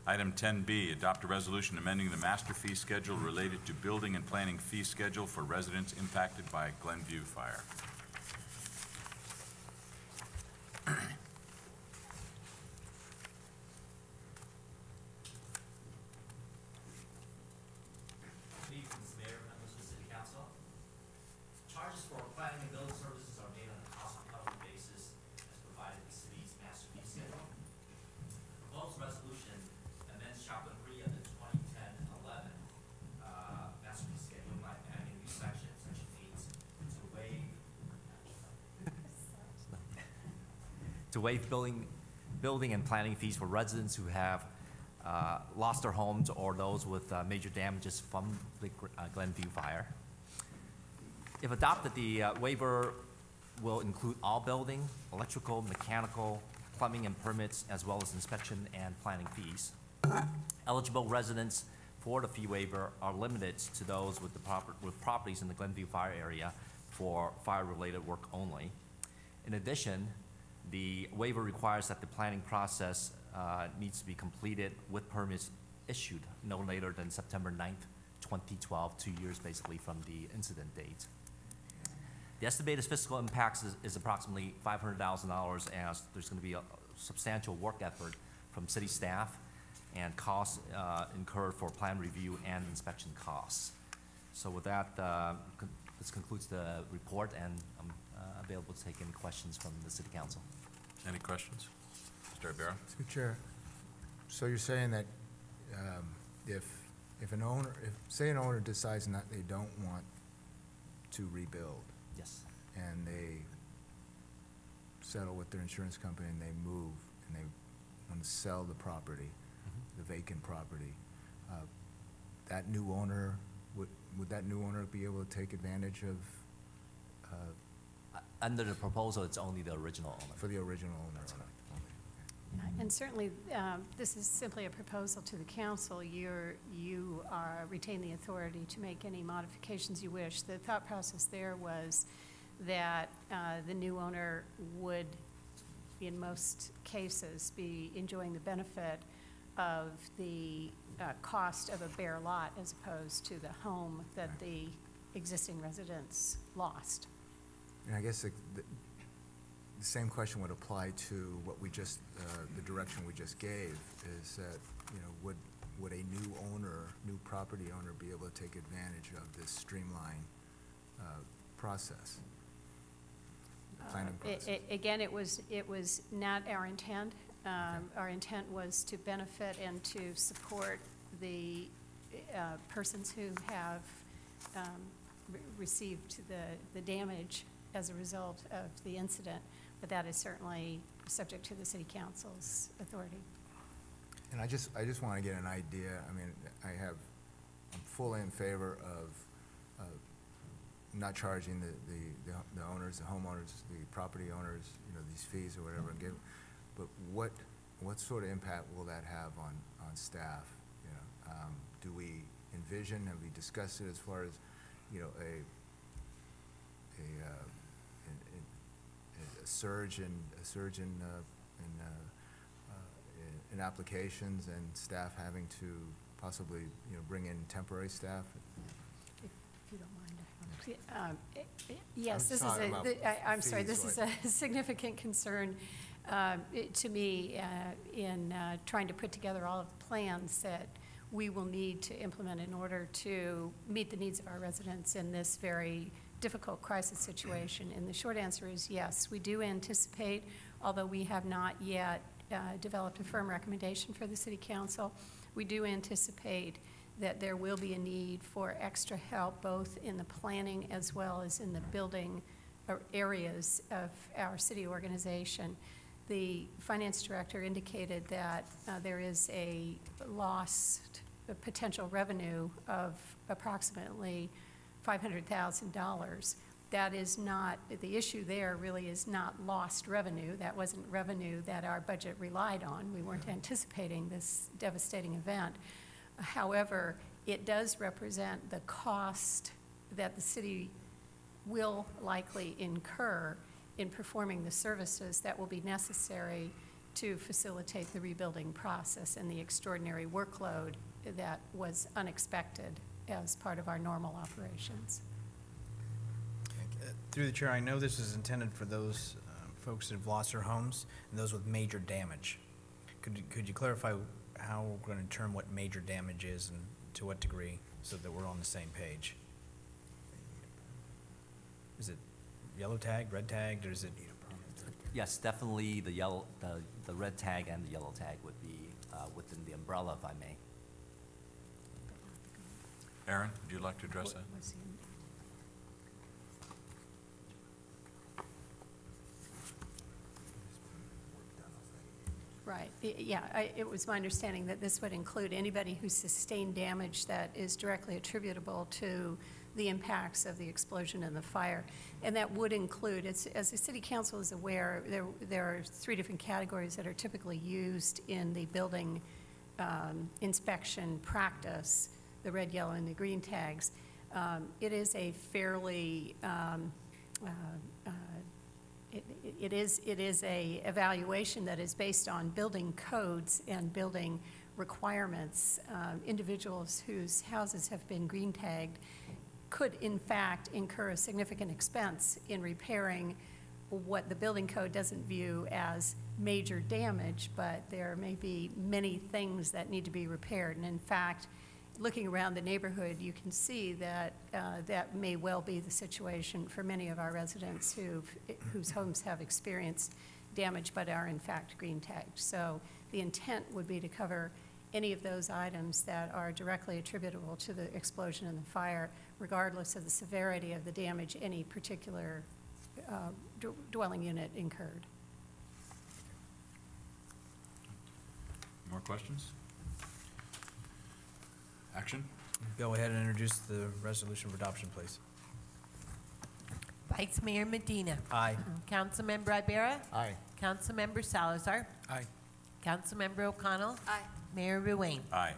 Item 10B, adopt a resolution amending the master fee schedule related to building and planning fee schedule for residents impacted by Glenview fire. Charges for planning and building services are made on a cost recovery basis as provided in the city's master fee schedule. The proposed resolution amends Chapter 3 of the 2010-11 master fee schedule by adding a new section, Section 8, to waive building and planning fees for residents who have lost their homes or those with major damages from the Glenview fire. If adopted, the waiver will include all building, electrical, mechanical, plumbing, and permits, as well as inspection and planning fees. Eligible residents for the fee waiver are limited to those with properties in the Glenview fire area for fire-related work only. In addition, the waiver requires that the planning process needs to be completed with permits issued no later than September 9th, 2012, 2 years basically from the incident date. The estimated fiscal impacts is approximately $500,000, as there's going to be a substantial work effort from city staff and costs incurred for plan review and inspection costs. So with that, this concludes the report, and I'm available to take any questions from the City Council. Any questions? Mr. Ibarra? Mr. Chair, so you're saying that if say an owner decides not, they don't want to rebuild, Yes. and they settle with their insurance company and they move and they want to sell the property, the vacant property, that new owner, would that new owner be able to take advantage of? Under the proposal, it's only the original owner. For the original owner. That's correct. And certainly, this is simply a proposal to the council. You retain the authority to make any modifications you wish. The thought process there was that the new owner would, in most cases, be enjoying the benefit of the cost of a bare lot as opposed to the home that the existing residents lost. And I guess the same question would apply to what we just, the direction we just gave, is that, you know, would a new property owner be able to take advantage of this streamlined process, the planning process? Again, it was not our intent. Okay. Our intent was to benefit and to support the persons who have received the damage as a result of the incident, but that is certainly subject to the City Council's authority. And I just want to get an idea. I mean, I'm fully in favor of not charging the owners, the homeowners, the property owners, you know, these fees or whatever. But what sort of impact will that have on staff? You know, do we envision? Have we discussed it as far as, you know, a surge in applications and staff having to possibly, you know, bring in temporary staff? If you don't mind. Yes, I'm sorry, this is a significant concern to me in trying to put together all of the plans that we will need to implement in order to meet the needs of our residents in this very difficult crisis situation. And the short answer is yes, we do anticipate, although we have not yet developed a firm recommendation for the City Council, we do anticipate that there will be a need for extra help both in the planning as well as in the building areas of our city organization. The finance director indicated that there is a potential revenue of approximately $500,000. That is not, the issue there really is not lost revenue. That wasn't revenue that our budget relied on. We weren't anticipating this devastating event. However, it does represent the cost that the city will likely incur in performing the services that will be necessary to facilitate the rebuilding process and the extraordinary workload that was unexpected as part of our normal operations. Through the chair, I know this is intended for those folks that have lost their homes and those with major damage. Could you clarify how we're going to determine what major damage is and to what degree, so that we're on the same page? Is it yellow tagged, red tagged, or is it? Yes, definitely the red tag and the yellow tag would be within the umbrella, if I may. Aaron, would you like to address that? Right, yeah, it was my understanding that this would include anybody who sustained damage that is directly attributable to the impacts of the explosion and the fire. And that would include, as the city council is aware, there are 3 different categories that are typically used in the building inspection practice, the red, yellow, and the green tags. It is a fairly it is a evaluation that is based on building codes and building requirements. Individuals whose houses have been green tagged could in fact incur a significant expense in repairing what the building code doesn't view as major damage, but there may be many things that need to be repaired. And in fact, looking around the neighborhood, you can see that that may well be the situation for many of our residents whose homes have experienced damage but are in fact green tagged. So the intent would be to cover any of those items that are directly attributable to the explosion and the fire, regardless of the severity of the damage any particular dwelling unit incurred. More questions? Action? Go ahead and introduce the resolution for adoption, please. Vice Mayor Medina. Aye. Councilmember Ibarra. Aye. Councilmember Salazar. Aye. Councilmember O'Connell. Aye. Mayor Ruane. Aye.